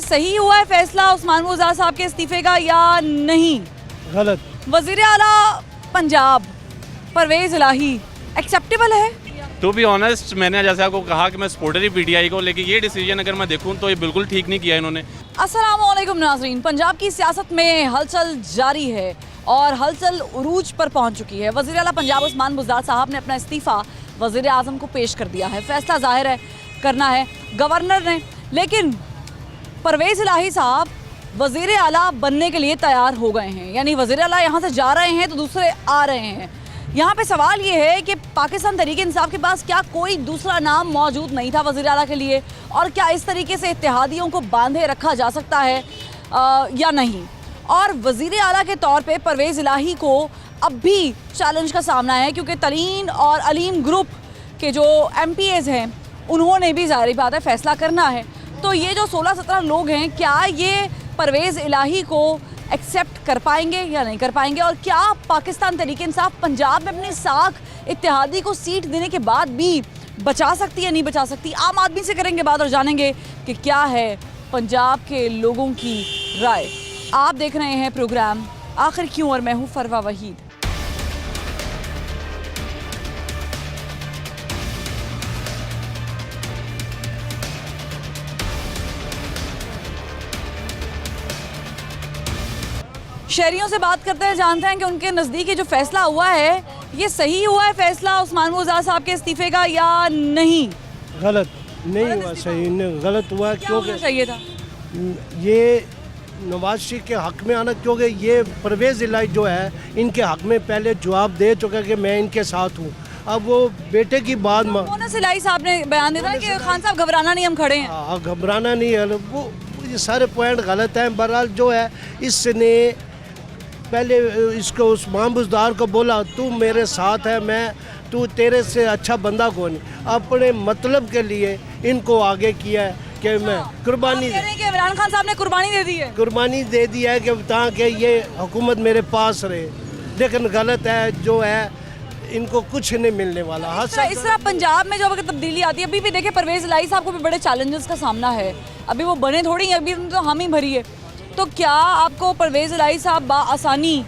सही हुआ है फैसला उस्मान बुज़दार साहब के इस्तीफे का या नहीं? गलत। वज़ीर आला पंजाब परवेज़ इलाही एक्सेप्टेबल है? टू बी ऑनेस्ट, मैंने जैसे आपको कहा कि मैं सपोर्टर ही पीटीआई को, लेकिन ये डिसीजन अगर मैं देखूं तो ये बिल्कुल ठीक नहीं किया इन्होंने। अस्सलामुअलैकुम नाज़रीन, पंजाब की सियासत में हलचल जारी है और हलचल उरूज पर पहुंच चुकी है। वज़ीर आला पंजाब उस्मान बुज़दार साहब ने अपना इस्तीफ़ा वज़ीर आज़म को पेश कर दिया है। फैसला जाहिर है करना है गवर्नर ने, लेकिन परवेज़ इलाही साहब वज़ीर आला बनने के लिए तैयार हो गए हैं। यानी वज़ीर आला यहाँ से जा रहे हैं तो दूसरे आ रहे हैं। यहाँ पे सवाल ये है कि पाकिस्तान तहरीक इंसाफ के पास क्या कोई दूसरा नाम मौजूद नहीं था वज़ीर आला के लिए, और क्या इस तरीके से इत्तेहादियों को बांधे रखा जा सकता है या नहीं। और वज़ीर आला के तौर पे परवेज़ इलाही को अब भी चैलेंज का सामना है, क्योंकि तरीन और अलीम ग्रुप के जो MPAs हैं उन्होंने भी ज़ाहिर बात है फैसला करना है। तो ये जो 16-17 लोग हैं, क्या ये परवेज़ इलाही को एक्सेप्ट कर पाएंगे या नहीं कर पाएंगे, और क्या पाकिस्तान तहरीक इंसाफ पंजाब में अपनी साख इत्तेहादी को सीट देने के बाद भी बचा सकती है नहीं बचा सकती। आम आदमी से करेंगे बात और जानेंगे कि क्या है पंजाब के लोगों की राय। आप देख रहे हैं प्रोग्राम आखिर क्यों और मैं हूँ फरवा वहीद। शहरियों से बात करते हैं, जानते हैं कि उनके नज़दीक ये जो फैसला हुआ है ये सही हुआ है फैसला उस्मान बुज़दार साहब के इस्तीफे का या नहीं? गलत नहीं हुआ, सही नहीं, गलत हुआ। क्या होना चाहिए था? ये नवाज शरीफ के हक में आना, क्योंकि ये परवेज़ इलाही जो है इनके हक में पहले जवाब दे चुका कि मैं इनके साथ हूँ। अब वो बेटे की बात मोनस इलाही साहब ने बयान दिया कि खान साहब घबराना नहीं, हम खड़े हैं। घबराना नहीं है, वो ये सारे पॉइंट गलत हैं। बहरहाल जो है इसने पहले इसको उस्मान बुज़दार को बोला तू मेरे साथ है, तू तेरे से अच्छा बंदा कौन है। अपने मतलब के लिए इनको आगे किया है कि मैं कुर्बानी कह रहे हैं कि इमरान खान साहब ने कुर्बानी दे दी है। कुर्बानी दे दी है कि ताकि ये हुकूमत मेरे पास रहे, लेकिन गलत है जो है, इनको कुछ नहीं मिलने वाला। इस तरह पंजाब में जो अगर तब्दीली आती है, अभी भी देखे परवेज़ इलाही साहब को भी बड़े चैलेंजेस का सामना है। अभी वो बने थोड़ी हैं, अभी तो हम ही भरी है। तो क्या आपको परवेज़ इलाही साहब आसानी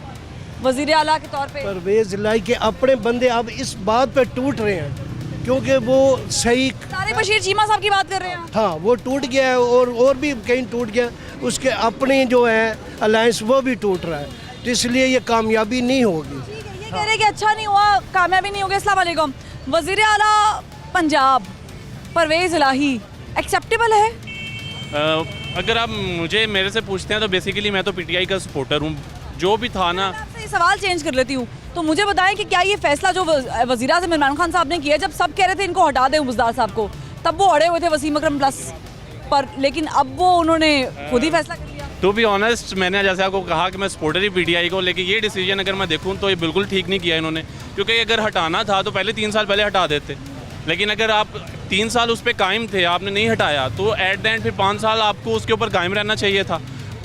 वज़ीर आला के तौर पे? परवेज़ इलाही के अपने बंदे अब इस बात पे टूट रहे हैं क्योंकि वो सही तारिक बशीर चीमा साहब की बात कर रहे हैं। हाँ, वो टूट गया है और भी कहीं टूट गया। उसके अपने जो है अलायंस वो भी टूट रहा है, तो इसलिए ये कामयाबी नहीं होगी। ये कह रहे हैं कि अच्छा नहीं हुआ, कामयाबी नहीं होगी। अस्सलाम वालेकुम। वज़ीर आला पंजाब परवेज़ इलाही एक्सेप्टेबल है? अगर आप मेरे से पूछते हैं तो बेसिकली मैं तो पीटीआई का सपोर्टर हूँ। जो भी था ना, आपसे ये सवाल चेंज कर लेती हूँ, तो मुझे बताएं कि क्या ये फैसला जो वज़ीर आज़म इमरान खान साहब ने किया, जब सब कह रहे थे इनको हटा दें बुज़दार साहब को, तब वो अड़े हुए थे वसीम अकरम प्लस पर, लेकिन अब वो उन्होंने खुद ही फैसला कर लिया। टू बी ऑनेस्ट, मैंने जैसे आपको कहा कि मैं सपोर्टर ही पीटीआई को, लेकिन ये डिसीजन अगर मैं देखूँ तो ये बिल्कुल ठीक नहीं किया इन्होंने। क्योंकि अगर हटाना था तो पहले 3 साल पहले हटा देते, लेकिन अगर आप 3 साल उस पर कायम थे, आपने नहीं हटाया, तो एट द एंड फिर 5 साल आपको उसके ऊपर कायम रहना चाहिए था।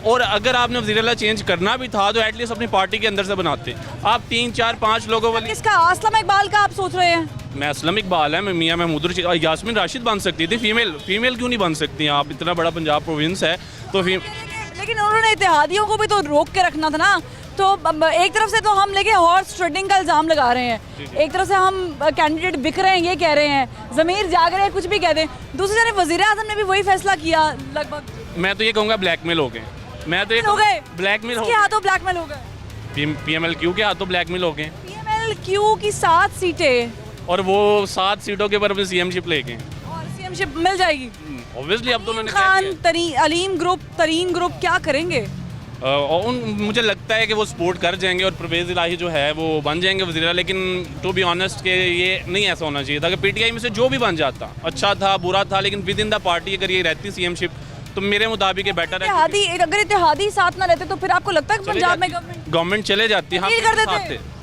और अगर आपने वज़ीर आला चेंज करना भी था तो एटलीस्ट अपनी पार्टी के अंदर से बनाते। आप 3, 4, 5 लोगों वाली। किसका? असलम इकबाल का आप सोच रहे हैं? मैं असलम इकबाल है, मैं मियाँ महमूद रशीद, यास्मीन राशिद बन सकती थी। फीमेल क्यों नहीं बन सकती? आप इतना बड़ा पंजाब प्रोविंस है तो लेकिन उन्होंने इत्तेहादियों को भी तो रोक के रखना था ना। तो एक तरफ से तो हम लेके हॉर्स ट्रेडिंग का इल्ज़ाम लगा रहे हैं, एक तरफ से हम कैंडिडेट बिक रहे हैं ये कह रहे हैं, ज़मीर जाग रहे हैं कुछ भी कह दें। दूसरी तरफ वज़ीर आज़म ने भी वही फैसला किया लगभग। मैं तो ये कहूँगा ब्लैकमेल हो गए। मैं तो ये हो गए ब्लैकमेल हो गए, हाथों ब्लैकमेल हो गए। PMLQ के हाथों ब्लैकमेल हो गए। PMLQ की 7 सीटें और वो 7 सीटों के ऊपर अपनी CMशिप ले गए और CMशिप मिल जाएगी ऑब्वियसली। अब तो उन्होंने खान अलीम ग्रुप तरीन ग्रुप क्या करेंगे? मुझे लगता है कि वो सपोर्ट कर जाएंगे और परवेज़ इलाही जो है वो बन जाएंगे वज़ीर। लेकिन टू बी ऑनेस्ट कि ये नहीं ऐसा होना चाहिए था कि पीटीआई में से जो भी बन जाता, अच्छा था बुरा था, लेकिन विद इन द पार्टी अगर ये रहती CMशिप तो मेरे मुताबिक ये बेटर है। अगर इत्तेहादी साथ ना रहते तो फिर आपको लगता है कि पंजाब में गवर्नमेंट चले जाती?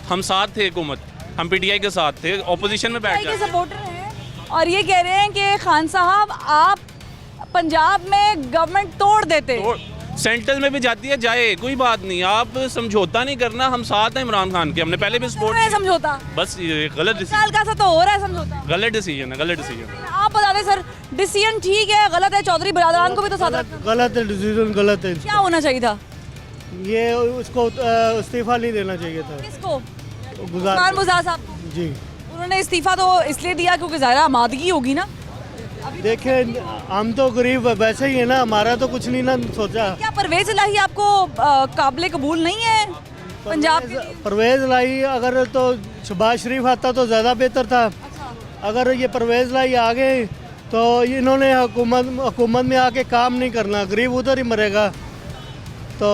हम साथ थे हुकूमत, हम पीटीआई के साथ थे, ऑपोजिशन में बैठ जाते। सपोर्टर हैं और ये कह रहे हैं कि खान साहब आप पंजाब में गवर्नमेंट तोड़ देते। सेंट्रल में भी जाती है, जाए कोई बात नहीं, आप समझौता नहीं करना। हम साथ हैं इमरान खान के, हमने पहले भी सपोर्ट है समझौता। बस ये गलत साल का सा तो हो रहा है समझौता। गलत डिसीजन है, गलत डिसीजन है। आप बता दें सर, डिसीजन ठीक है गलत है? चौधरी बिरादरान को भी तो साथ रखना। गलत है, डिसीजन गलत है। क्या होना चाहिए था? ये उसको इस्तीफा नहीं देना चाहिए था। किसको? गुजार उस्मान बुज़दार साहब को। जी। उन्होंने इस्तीफा तो इसलिए दिया क्योंकि ज़ाहिर आमादगी होगी ना। देखिए हम तो गरीब वैसे ही है ना, हमारा तो कुछ नहीं ना सोचा। क्या परवेज इलाही आपको काबिल कबूल नहीं है पंजाब के लिए? परवेज लाई अगर तो शहबाज शरीफ आता तो ज़्यादा बेहतर था। अगर ये परवेज लाई आ गए तो इन्होंने हुकूमत में आके काम नहीं करना, गरीब उधर ही मरेगा। तो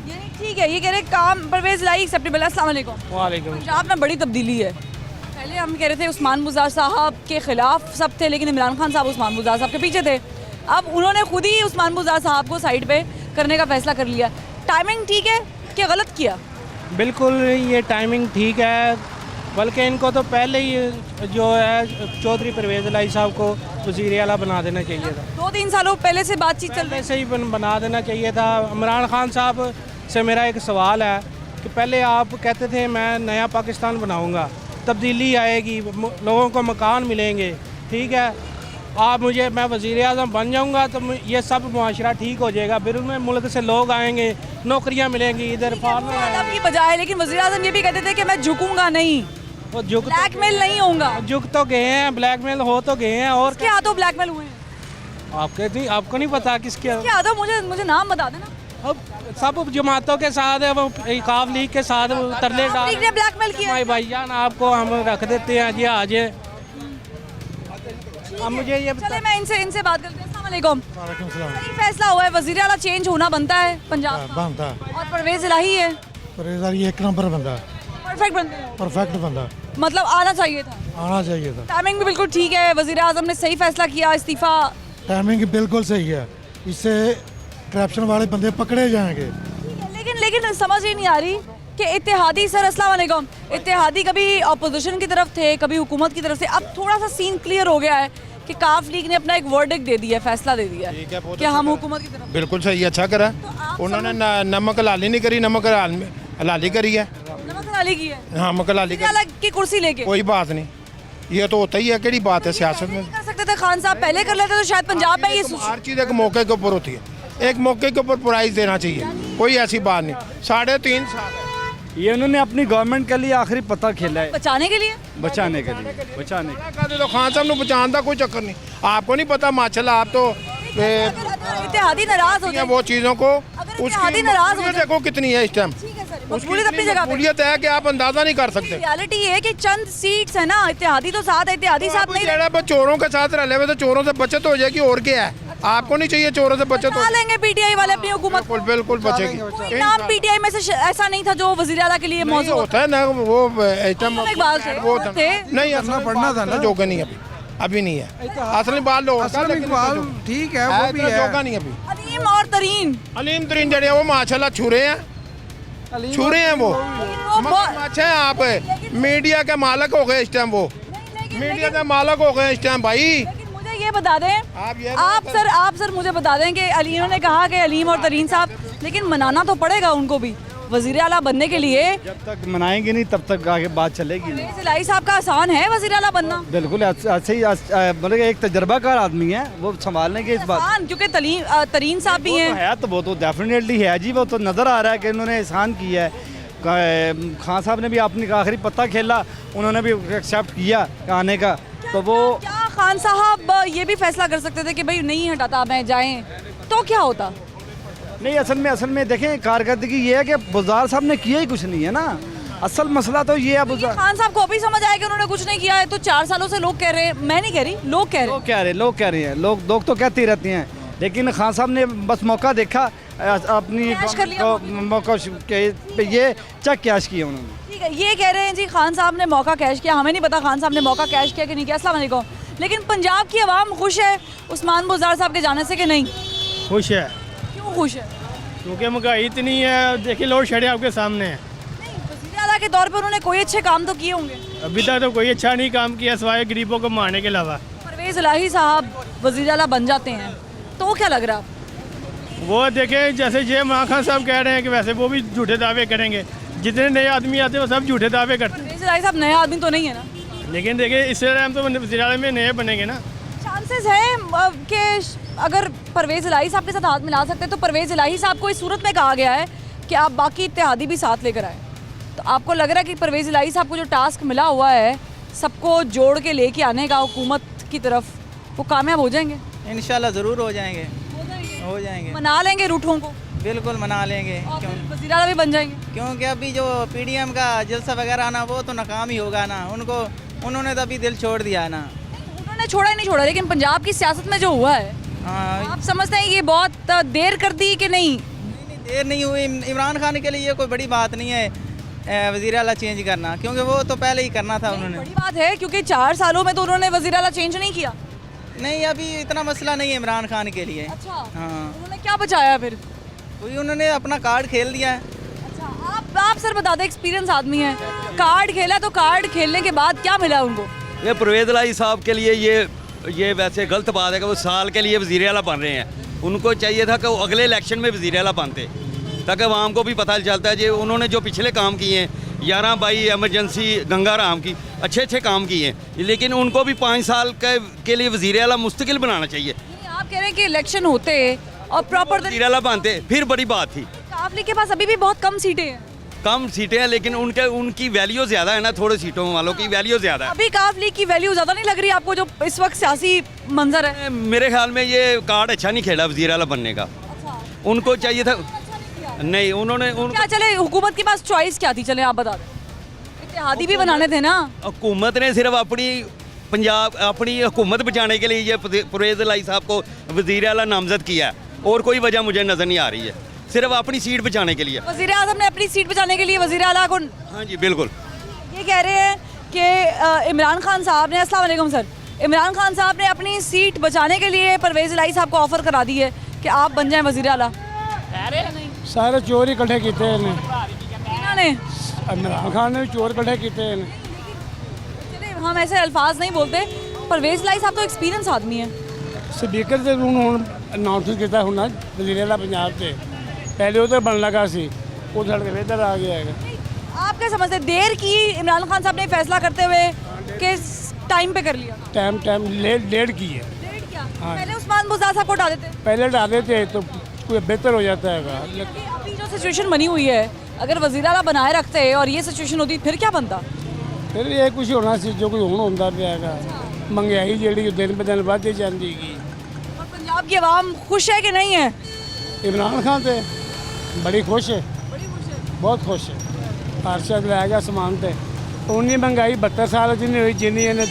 यानी ठीक है, ये कह रहे काम परवेज इलाही एक्सेप्टेबल है। अस्सलाम वालेकुम। वालेकुम। पंजाब में बड़ी तब्दीली है। पहले हम कह रहे थे उस्मान बुज़दार साहब के खिलाफ सब थे, लेकिन इमरान खान साहब उस्मान बुज़दार साहब के पीछे थे। अब उन्होंने खुद ही उस्मान बुज़दार साहब को साइड पे करने का फैसला कर लिया। टाइमिंग ठीक है कि गलत किया? बिल्कुल ये टाइमिंग ठीक है, बल्कि इनको तो पहले ही जो है चौधरी परवेज़ इलाही साहब को वज़ीर आला बना देना चाहिए था। 2-3 सालों पहले से बातचीत चल रही पहले से ही बना देना चाहिए था। इमरान खान साहब से मेरा एक सवाल है कि पहले आप कहते थे मैं नया पाकिस्तान बनाऊंगा, तब्दीली आएगी, लोगों को मकान मिलेंगे, ठीक है, आप मुझे मैं वज़ीर आज़म बन जाऊंगा तो ये सब मुआशरा ठीक हो जाएगा, बिरून मुल्क से लोग आएंगे, नौकरियां मिलेंगी, इधर फार्मर है की बजाय। लेकिन वज़ीर आज़म ये भी कहते थे कि मैं झुकूंगा नहीं, वो झुक ब्लैकमेल नहीं होऊंगा। झुक तो गए हैं, ब्लैकमेल हो तो गए हैं। और क्या हाथों ब्लैकमेल हुए हैं? आपको नहीं पता किसके? क्या हाथों? मुझे नाम बता देना। अब सब जमातों के साथ है, वो काफ लीग के साथ तरले डाल लीग ने ब्लैकमेल किया है। भाई भाईजान आपको हम रख देते हैं जी, आज अब मुझे ये चले मैं इनसे बात करते हैं। अस्सलाम वालेकुम। सही फैसला हुआ है, वज़ीर आला चेंज होना बनता है पंजाब का। बनता है। और परवेज इलाही है परवेज़ ये एक नंबर बंदा, परफेक्ट बनते हैं, परफेक्ट बंदा, मतलब आना चाहिए था। आना चाहिए था। टाइमिंग भी बिल्कुल ठीक है, वज़ीर आज़म ने सही फैसला किया, इस्तीफा। टाइमिंग बिल्कुल सही है, इससे करप्शन वाले बंदे पकड़े जाएंगे। लेकिन समझ ही नहीं आ रही कि इत्तेहादी सर, अस्सलाम वालेकुम, इत्तेहादी कभी अपोजिशन की तरफ थे, कभी हुकूमत की तरफ से। अब थोड़ा सा सीन क्लियर हो गया है कि काफ लीग ने अपना एक वर्डिक्ट दे दिया, फैसला दे दिया है कि हम हुकूमत की तरफ। बिल्कुल सही, अच्छा करा उन्होंने। नमक हलाली नहीं करी, नमक हलाली करी है। नमक हलाली की है, हाँ नमक हलाली करी, अलग की कुर्सी लेके। कोई बात नहीं, ये तो होता ही है, केड़ी बात है सियासत में। कर सकते थे खान साहब, पहले कर लेते तो शायद पंजाब में ये हर चीज़ एक मौके के ऊपर होती है, एक मौके के ऊपर प्राइज देना चाहिए, कोई ऐसी बात नहीं। 3.5 साल ये उन्होंने अपनी गवर्नमेंट के लिए आखिरी पता खेला है, बचाने के लिए। बचाने के लिए, बचाने के। तो खान साहब ने बचाने का कोई चक्कर नहीं। आपको नहीं पता माशाल्लाह, आप तो इत्तेहादी नाराज हो जाए वो चीज़ों को इत्तेहादी नाराज हो जाए। देखो कितनी है इस टाइम, ठीक है सर, मकबूलियत अपनी जगह पे। मकबूलियत है कि आप अंदाजा नहीं कर सकते। रियलिटी ये है कि चंद सीट्स है ना, इत्तेहादी तो साथ है, इत्तेहादी साथ नहीं बस चोरों के साथ रह ले तो चोरों से बचत हो जाएगी, और क्या है? आपको नहीं चाहिए चोरों से बचत हो? बचा लेंगे पीटीआई वाले अपनी हुकूमत। बिल्कुल बिल्कुल बचेगी। कोई नाम पीटीआई में से ऐसा नहीं था जो वज़ीर आला के लिए मौजूद होता है ना, वो आइटम इकबाल थे, वो थे। नहीं अपना पढ़ना था ना, जोगा नहीं अभी नहीं है। असली बात लोग ठीक है, वो भी है। जोगा नहीं अभी। अलीम और तरीन, अलीम तरीन जड़े वो माशाल्लाह छुरे हैं, छुरे हैं वो। अच्छा है, आप मीडिया के मालक हो गए इस टाइम, वो मीडिया के मालक हो गए इस टाइम भाई। मुझे ये बता दें, आप सर मुझे बता दें कि अलीम ने कहा कि अलीम और तरीन साहब, लेकिन मनाना तो पड़ेगा उनको भी वज़ीर आला बनने के लिए। जब तक मनाएंगे नहीं तब तक आगे बात चलेगी नहीं। इलाही साहब का आसान है वज़ीर आला बनना? बिल्कुल ऐसे ही, मतलब एक तजर्बाकार आदमी है, वो संभालने के इस बात। आसान क्योंकि तरीन साहब भी हैं। है तो वो तो डेफिनेटली है जी, वो तो नज़र आ रहा है कि उन्होंने एहसान किया है। खान साहब ने भी अपनी आखिरी पत्ता खेला, उन्होंने भी एक्सेप्ट किया आने का, तो वो क्या खान साहब ये भी फैसला कर सकते थे कि भाई नहीं हटाता मैं जाएं, तो क्या होता? नहीं, असल में देखें कारकर्दगी ये है कि बुज़दार साहब ने किया ही कुछ नहीं है ना, असल मसला तो ये है। बुज़दार खान साहब को भी समझ आया कि उन्होंने कुछ नहीं किया है, तो 4 सालों से लोग कह रहे हैं, मैं नहीं कह रही, लोग कह रहे हैं, लोग तो कहते ही रहते हैं, लेकिन खान साहब ने बस मौका देखा, अपनी कैश कर लिया मौका पे ये चेक कैश किया उन्होंने। ठीक है, ये कह रहे हैं जी खान साहब ने मौका कैश किया, हमें नहीं पता खान साहब ने मौका कैश किया कि नहीं किया। अस्सलाम वालेकुम। लेकिन पंजाब की आवाम खुश है उस्मान बुज़दार साहब के जाने से कि नहीं? खुश है, क्यों खुश है? क्योंकि महंगाई इतनी है, देखिए लोड शेड आपके सामने है। नहीं, वज़ीर आला के तौर पर उन्होंने कोई अच्छे काम तो किए होंगे। अभी तक तो कोई अच्छा नहीं काम किया सिवाय गरीबों को मारने के अलावा। परवेज़ इलाही साहब वज़ीर आला बन जाते हैं तो क्या लग रहा है? वो देखें जैसे ये इमरान खान साहब कह रहे हैं कि वैसे वो भी झूठे दावे करेंगे, जितने नए आदमी आते हैं वो सब झूठे दावे करते हैं। परवेज़ इलाही साहब नया आदमी तो नहीं है ना? लेकिन देखिए इससे टाइम तो वज़ीर-ए-आज़म में नए बनेंगे ना। चांसेस है कि अगर परवेज़ इलाही साहब के साथ हाथ मिला सकते हैं तो परवेज़ इलाही साहब को इस सूरत में कहा गया है कि आप बाकी इत्तेहादी भी साथ लेकर आए। तो आपको लग रहा है कि परवेज़ इलाही साहब को जो टास्क मिला हुआ है सबको जोड़ के लेके आने का हुकूमत की तरफ, वो कामयाब हो जाएंगे? इंशाल्लाह ज़रूर हो जाएंगे, हो जाएंगे, मना लेंगे रूठों को? बिल्कुल मना लेंगे। और क्यों? फिर वज़ीर आला भी बन जाएंगे? क्योंकि अभी जो पीडीएम का जलसा वगैरह आना वो तो नाकाम ही होगा ना, उन्होंने तो अभी दिल छोड़ दिया ना। उन्होंने छोड़ा ही नहीं छोड़ा, लेकिन पंजाब की सियासत में जो हुआ है हाँ, आप समझते हैं ये बहुत देर कर दी कि नहीं? देर नहीं हुई। इमरान खान के लिए कोई बड़ी बात नहीं है वज़ीर आला चेंज करना, क्योंकि वो तो पहले ही करना था उन्होंने। बड़ी बात है क्योंकि 4 सालों में तो उन्होंने वज़ीर आला चेंज नहीं किया। नहीं, अभी इतना मसला नहीं है इमरान खान के लिए। अच्छा, हाँ, उन्होंने क्या बचाया फिर? वही उन्होंने अपना कार्ड खेल दिया है। अच्छा, आप सर बता दें, एक्सपीरियंस आदमी है, कार्ड खेला तो कार्ड खेलने के बाद क्या मिला उनको? ये परवेज़ इलाही साहब के लिए ये वैसे गलत बात है कि वो साल के लिए वज़ीर आला बन रहे हैं। उनको चाहिए था कि वो अगले इलेक्शन में वज़ीर आला बनते, ताकि आवाम को भी पता चलता है जी उन्होंने जो पिछले काम किए हैं, 11/22 एमरजेंसी गंगा राम की, अच्छे काम किए हैं, लेकिन उनको भी 5 साल के लिए वज़ीर आला मुस्तकिल बनाना चाहिए। आप कह रहे हैं कि इलेक्शन होते और प्रॉपर वज़ीर आला बनते फिर बड़ी बात थी। काफ लीग के पास अभी भी बहुत कम सीटें हैं। कम सीटें हैं लेकिन उनकी वैल्यू ज़्यादा है ना, थोड़े सीटों वालों की वैल्यू ज़्यादा है। अभी काफ लीग की वैल्यू ज़्यादा नहीं लग रही आपको जो इस वक्त सियासी मंजर है? मेरे ख्याल में ये कार्ड अच्छा नहीं खेला वज़ीर आला बनने का। उनको चाहिए था, नहीं उन्होंने क्या चले, हुकूमत के पास चॉइस क्या थी? चले आप बता दें, इत्तेहादी भी बनाने थे ना। हुकूमत ने सिर्फ अपनी हुकूमत बचाने के लिए ये परवेज़ इलाही साहब को वज़ीर आला नामज़द किया है, और कोई वजह मुझे नज़र नहीं आ रही है, सिर्फ अपनी सीट बचाने के लिए। वज़ीर आज़म ने अपनी सीट बचाने के लिए वज़ीर आला को, हाँ जी बिल्कुल। ये कह रहे हैं कि इमरान खान साहब ने, अस्सलाम वालेकुम सर, इमरान खान साहब ने अपनी सीट बचाने के लिए परवेज़ इलाही साहब को ऑफर करा दी है कि आप बन जाएं वज़ीर आला। सारे चोर ही इकट्ठे किए हैं इन्होंने, इमरान खान ने भी चोर इकट्ठे किए हैं। चले हम ऐसे अल्फाज नहीं बोलते, परवेज़ इलाही साहब तो एक्सपीरियंस आदमी है। स्पीकर से अनाउंस किया होना वज़ीर आला पंजाब से, पहले वो तो बन लगा सी, वो धड़ के इधर आ गया है। आप क्या समझते हैं, देर की इमरान खान साहब ने फैसला करते हुए कि टाइम पे कर लिया? टाइम लेट की है। लेट क्या? हाँ। पहले उस्मान बुज़दार साहब को हटा देते, पहले डाले थे तो कोई बेहतर हो जाता है। अभी जो सिचुएशन बनी हुई है, अगर वज़ीर आला बनाए रखते और ये सिचुएशन होती फिर क्या बनता? फिर ये कुछ होना सी जो कोई हुण होंदा पिया, महंगाई जी दिन ब दिन बढ़ती जाती है। और पंजाब की आवाम खुश है कि नहीं है? इमरान खान से बड़ी खुश है, बहुत खुश है। हर्षद लैगा समान से उन्नी महंगाई 72 साल जिन्नी हुई, जिन्नी इन्हें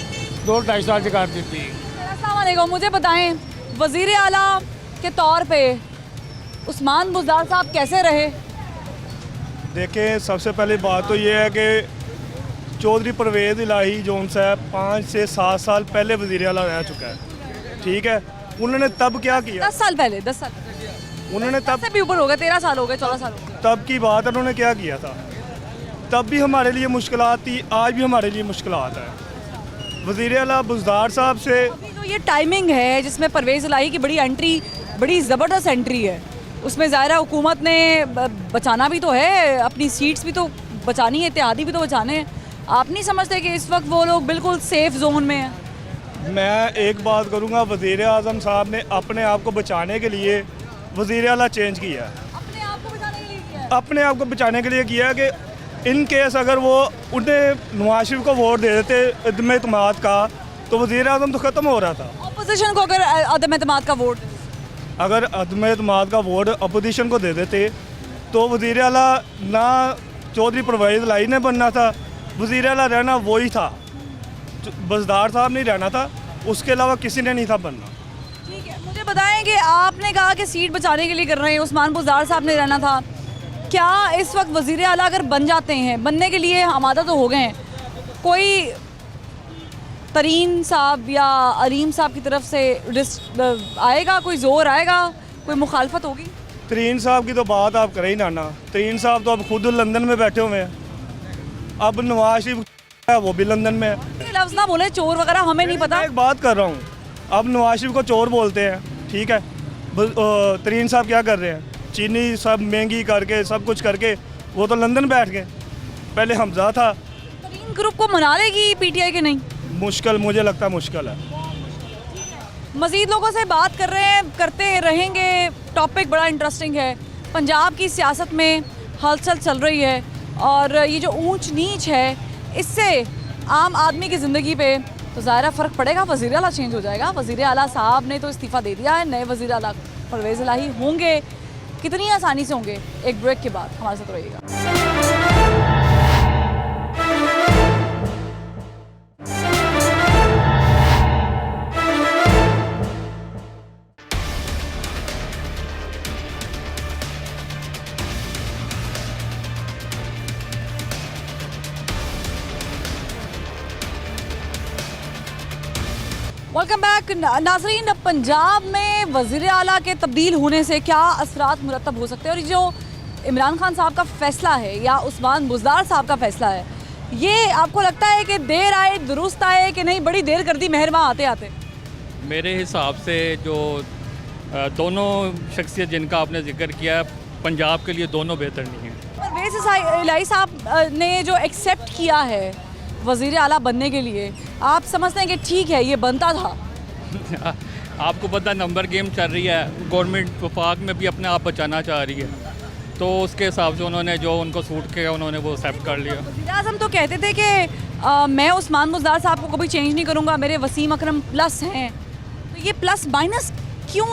2-2.5 साल कर दी। अस्सलाम वालेकुम, मुझे बताएं वज़ीर आला के तौर पे उस्मान बुज़दार साहब कैसे रहे? देखें, सबसे पहली बात तो ये है कि चौधरी परवेज़ इलाही जोन साहब 5 से 7 साल पहले वज़ीर आला रह चुका है, ठीक है। उन्होंने तब क्या किया? 10 साल पहले, 10 साल उन्होंने तब से भी ऊपर हो गए, 13 साल हो गए, 14 साल हो गए। तब की बात है, उन्होंने क्या किया था? तब भी हमारे लिए मुश्किलात थी, आज भी हमारे लिए मुश्किलात है। वज़ीर आला बुज़दार साहब से अभी तो ये टाइमिंग है जिसमें परवेज़ इलाही की बड़ी एंट्री, बड़ी ज़बरदस्त एंट्री है, उसमें ज़ाहिर हुकूमत ने बचाना भी तो है, अपनी सीट्स भी तो बचानी है, इत्तेहादी भी तो बचाने हैं। आप नहीं समझते कि इस वक्त वो लोग बिल्कुल सेफ जोन में हैं? मैं एक बात करूंगा, वज़ीर आज़म साहब ने अपने आप को बचाने के लिए वज़ीर आला चेंज किया है। अपने आप को बचाने के लिए किया है? अपने आप को बचाने के लिए किया है कि इन केस अगर वो उन्हें नवाज शरीफ को वोट दे देते इदम एतमाद का, तो वज़ीर आज़म तो ख़त्म हो रहा था। अपोजिशन को अगर अदम एतमाद का वोट, अगर अदम एतमाद का वोट अपोजिशन को दे देते तो वज़ीर आला ना चौधरी परवेज़ इलाही ने बनना था, वज़ीर आला रहना वही था, बुज़दार साहब नहीं रहना था, उसके अलावा किसी ने नहीं था बनना। ठीक है, मुझे बताएं कि आपने कहा कि सीट बचाने के लिए कर रहे हैं, उस्मान बुज़दार साहब ने रहना था, क्या इस वक्त वज़ीर आला अगर बन जाते हैं, बनने के लिए आमादा तो हो गए हैं, कोई तरीन साहब या अलीम साहब की तरफ से आएगा, कोई जोर आएगा, कोई मुखालफत होगी? तरीन साहब की तो बात आप करें ही ना। तरीन साहब तो अब खुद लंदन में बैठे हुए हैं, अब नवाज शरीफ है वो भी लंदन में है। ये लफ्ज़ ना बोले चोर वगैरह, हमें नहीं पता। मैं एक बात कर रहा हूँ, अब नवाज शरीफ को चोर बोलते हैं, ठीक है। तरीन साहब क्या कर रहे हैं? चीनी सब महंगी करके सब कुछ करके वो तो लंदन बैठ गए। पहले हमजा था। तरीन ग्रुप को मना लेगी पीटीआई के नहीं? मुश्किल, मुझे लगता है मुश्किल है। मज़ीद लोगों से बात करते रहेंगे। टॉपिक बड़ा इंटरेस्टिंग है। पंजाब की सियासत में हलचल चल रही है और ये जो ऊंच नीच है इससे आम आदमी की ज़िंदगी पे तो ज़ाहिर फ़र्क पड़ेगा। वज़ीर आला चेंज हो जाएगा। वज़ीर आला साहब ने तो इस्तीफ़ा दे दिया है, नए वज़ीर आला परवेज़ इलाही होंगे। कितनी आसानी से होंगे? एक ब्रेक के बाद हमारे साथ रहिएगा। वेलकम बैक नाजरीन। पंजाब में वज़ीर आला के तब्दील होने से क्या असरात मुरतब हो सकते हैं, और ये जो इमरान खान साहब का फ़ैसला है या उस्मान बुज़दार साहब का फ़ैसला है, ये आपको लगता है कि देर आए दुरुस्त आए कि नहीं बड़ी देर कर दी मेहरमा आते आते? मेरे हिसाब से जो दोनों शख्सियत जिनका आपने जिक्र किया, पंजाब के लिए दोनों बेहतर नहीं हैं। परवेज़ इलाही साहब ने जो एक्सेप्ट किया है वज़ीर आला बनने के लिए, आप समझते हैं कि ठीक है ये बनता था? आपको पता नंबर गेम चल रही है, गवर्नमेंट वफाक में भी अपने आप बचाना चाह रही है, तो उसके हिसाब से उन्होंने जो उनको सूट किया उन्होंने वो एक्सेप्ट कर लिया। वज़ीर आज़म तो कहते थे कि मैं उस्मान बुज़दार साहब को कभी चेंज नहीं करूँगा, मेरे वसीम अकरम प्लस हैं। तो ये प्लस माइनस क्यों?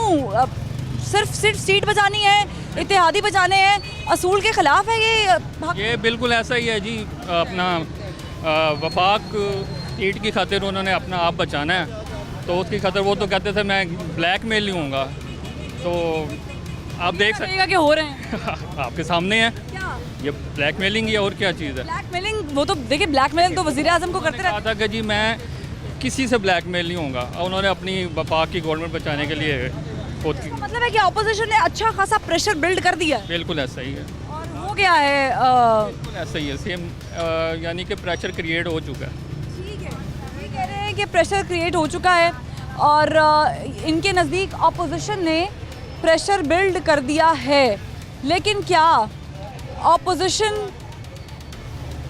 सिर्फ सीट बचानी है, इत्तेहादी बचाने हैं, असूल के ख़िलाफ़ है ये बिल्कुल ऐसा ही है जी। अपना वफाक सीट की खातिर उन्होंने अपना आप बचाना है, तो उसकी खातिर वो तो कहते थे मैं ब्लैकमेल नहीं होऊंगा। तो आप देख सकते हैं कि हो रहे हैं आपके सामने है क्या? ये ब्लैकमेलिंग ही और क्या चीज़ है? ब्लैकमेलिंग, वो तो देखिए ब्लैकमेलिंग तो वज़ीर आज़म को करते रहते था कि जी मैं किसी से ब्लैकमेल नहीं होऊंगा, और उन्होंने अपनी वफाक की गवर्नमेंट बचाने के लिए खुद की। मतलब है कि अपोजिशन ने अच्छा खासा प्रेशर बिल्ड कर दिया है। बिल्कुल ऐसा ही है, और हो गया है बिल्कुल ऐसा ही है सेम, यानी कि प्रेशर क्रिएट हो चुका है। ठीक है, ये कह रहे हैं कि प्रेशर क्रिएट हो चुका है और इनके नज़दीक अपोजिशन ने प्रेशर बिल्ड कर दिया है। लेकिन क्या अपोजिशन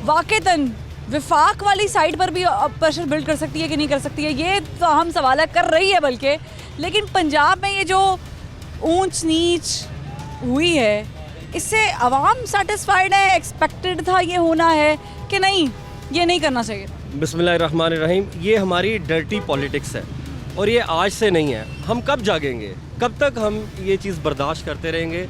वाक़तन विफाक वाली साइड पर भी प्रेशर बिल्ड कर सकती है कि नहीं कर सकती है? ये तो हम सवाल कर रही है बल्कि। लेकिन पंजाब में ये जो ऊंच नीच हुई है इससे आवाम सेटिस्फाइड है? एक्सपेक्टेड था ये होना है कि नहीं, ये नहीं करना चाहिए? बिस्मिल्लाहिर्रहमानिर्रहीम। ये हमारी डर्टी पॉलिटिक्स है और ये आज से नहीं है। हम कब जागेंगे? कब तक हम ये चीज़ बर्दाश्त करते रहेंगे?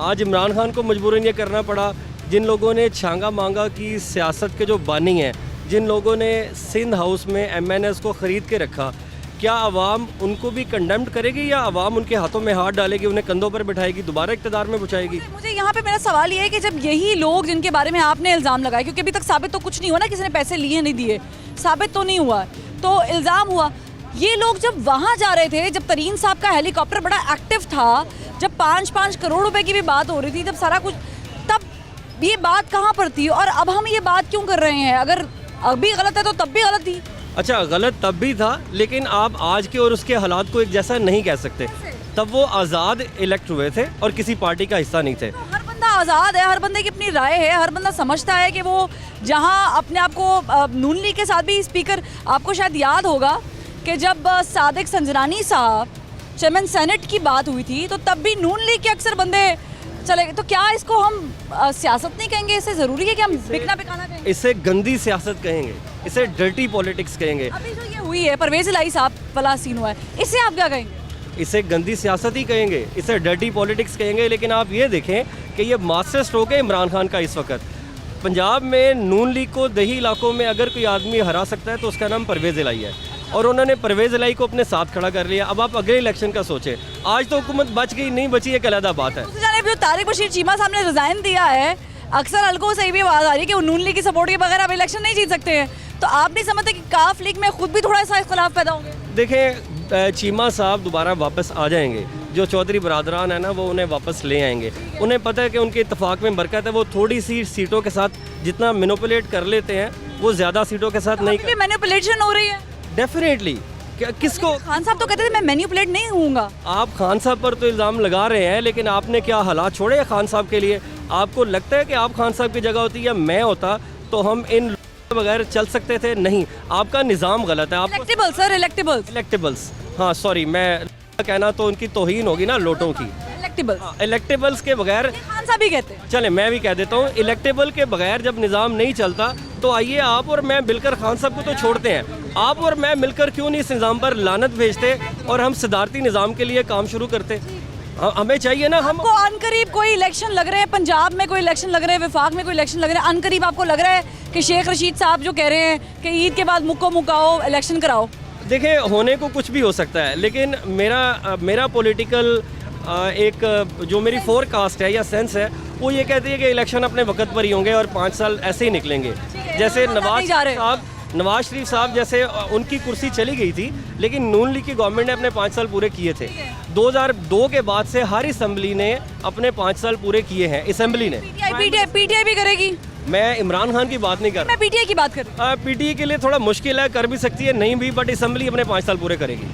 आज इमरान खान को मजबूरन ये करना पड़ा। जिन लोगों ने छांगा मांगा की सियासत के जो बानी हैं, जिन लोगों ने सिंध हाउस में MNS को ख़रीद के रखा, क्या आवाम उनको भी कंडेम्ड करेगी या आवाम उनके हाथों में हाथ डालेगी, उन्हें कंधों पर बिठाएगी, दोबारा इक़्तिदार में पहुँचाएगी? मुझे यहाँ पे मेरा सवाल ये है कि जब यही लोग जिनके बारे में आपने इल्ज़ाम लगाया, क्योंकि अभी तक साबित तो कुछ नहीं हुआ ना, किसी ने पैसे लिए नहीं दिए, साबित तो नहीं हुआ, तो इल्ज़ाम हुआ। ये लोग जब वहाँ जा रहे थे, जब तरीन साहब का हेलीकॉप्टर बड़ा एक्टिव था, जब 5-5 करोड़ रुपए की भी बात हो रही थी, जब सारा कुछ, तब ये बात कहाँ पर थी? और अब हम ये बात क्यों कर रहे हैं? अगर अभी गलत है तो तब भी गलत थी। अच्छा, गलत तब भी था, लेकिन आप आज के और उसके हालात को एक जैसा नहीं कह सकते। तब वो आज़ाद इलेक्ट हुए थे और किसी पार्टी का हिस्सा नहीं थे। तो हर बंदा आज़ाद है, हर बंदे की अपनी राय है, हर बंदा समझता है कि वो जहाँ अपने आप को नून लीग के साथ भी स्पीकर, आपको शायद याद होगा कि जब सादिक संजरानी साहब चेयरमैन सेनेट की बात हुई थी तो तब भी नून लीग के अक्सर बंदे चले गए। तो क्या इसको हम सियासत नहीं कहेंगे? इससे ज़रूरी है कि हम बिकना बिकाना कहेंगे? इसे गंदी सियासत कहेंगे, इसे डर्टी पॉलिटिक्स कहेंगे। अभी जो ये हुई है परवेज़ इलाही साहब वाला सीन हुआ है, इससे आप क्या कहेंगे? इसे गंदी सियासत ही कहेंगे, इसे डर्टी पॉलिटिक्स कहेंगे। लेकिन आप ये देखें कि ये मास्टर स्ट्रोक है इमरान खान का इस वक्त। पंजाब में नून लीग को दही इलाकों में अगर कोई आदमी हरा सकता है तो उसका नाम परवेज़ इलाही है, और उन्होंने परवेज़ इलाही को अपने साथ खड़ा कर लिया। अब आप अगले इलेक्शन का सोचें। आज तो हुकूमत बच गई, नहीं बची, एक अलग बात है। दूसरी जानिब जो तारिक बशीर चीमा साहब ने रिज़ाइन दिया है, अक्सर हल्कों से भी आवाज़ आ रही है कि वो नून लीग की सपोर्ट के बगैर आप इलेक्शन नहीं जीत सकते हैं। तो आप नहीं समझते कि काफ लीग में खुद भी थोड़ा सा इख्तिलाफ पैदा होंगे? देखें, चीमा साहब दोबारा वापस आ जाएंगे, जो चौधरी बरादरान है ना वो उन्हें वापस ले आएंगे। उन्हें पता है कि उनके इत्तेफाक में बरकत है। वो थोड़ी सी सीटों के साथ जितना मैनिपुलेट कर लेते हैं वो ज़्यादा सीटों के साथ नहीं कर। मैनिपुलेशन हो रही है डेफिनेटली। किसको? खान साहब तो कहते थे मैं मैनिपुलेट नहीं हूँगा। आप खान साहब पर तो इल्ज़ाम लगा रहे हैं, लेकिन आपने क्या हालात छोड़े हैं खान साहब के लिए? आपको लगता है कि आप खान साहब की जगह होती या मैं होता तो हम इन बगैर चल सकते थे? नहीं, आपका निज़ाम गलत है। आप इलेक्टेबल सर, इलेक्टेबल्स। इलेक्टेबल्स, हाँ सॉरी, मैं कहना तो उनकी तौहीन होगी ना लोटों की। इलेक्टेबल्स इलेक्टेबल्स के बगैर, खान साहब भी कहते हैं। चले मैं भी कह देता हूँ, इलेक्टेबल के बगैर जब निज़ाम नहीं चलता तो आइए आप और मैं मिलकर खान साहब को तो छोड़ते हैं, आप और मैं मिलकर क्यों नहीं इस निज़ाम पर लानत भेजते और हम सदारती निज़ाम के लिए काम शुरू करते। हमें चाहिए ना, हम आपको अनकरीब कोई इलेक्शन लग रहे हैं, पंजाब में कोई इलेक्शन लग रहे हैं, विफाक में कोई इलेक्शन लग रहे हैं, अनकरीब आपको लग रहा है कि शेख रशीद साहब जो कह रहे हैं कि ईद के बाद मुक्को मुकाओ इलेक्शन कराओ? देखिए, होने को कुछ भी हो सकता है, लेकिन मेरा पॉलिटिकल एक जो मेरी फोरकास्ट है या सेंस है वो ये कहती है कि इलेक्शन अपने वक्त पर ही होंगे और 5 साल ऐसे ही निकलेंगे। जैसे नवाज शरीफ साहब जैसे उनकी कुर्सी चली गई थी, लेकिन नून लीग की गवर्नमेंट ने अपने 5 साल पूरे किए थे। 2002 के बाद से हर असम्बली ने अपने 5 साल पूरे किए हैं, असम्बली ने। पीटीआई भी करेगी? मैं इमरान खान की बात नहीं कर रहा, मैं पीटीआई की बात कर रही हूँ। पीटीआई के लिए थोड़ा मुश्किल है, कर भी सकती है, नहीं भी, बट असम्बली अपने 5 साल पूरे करेगी।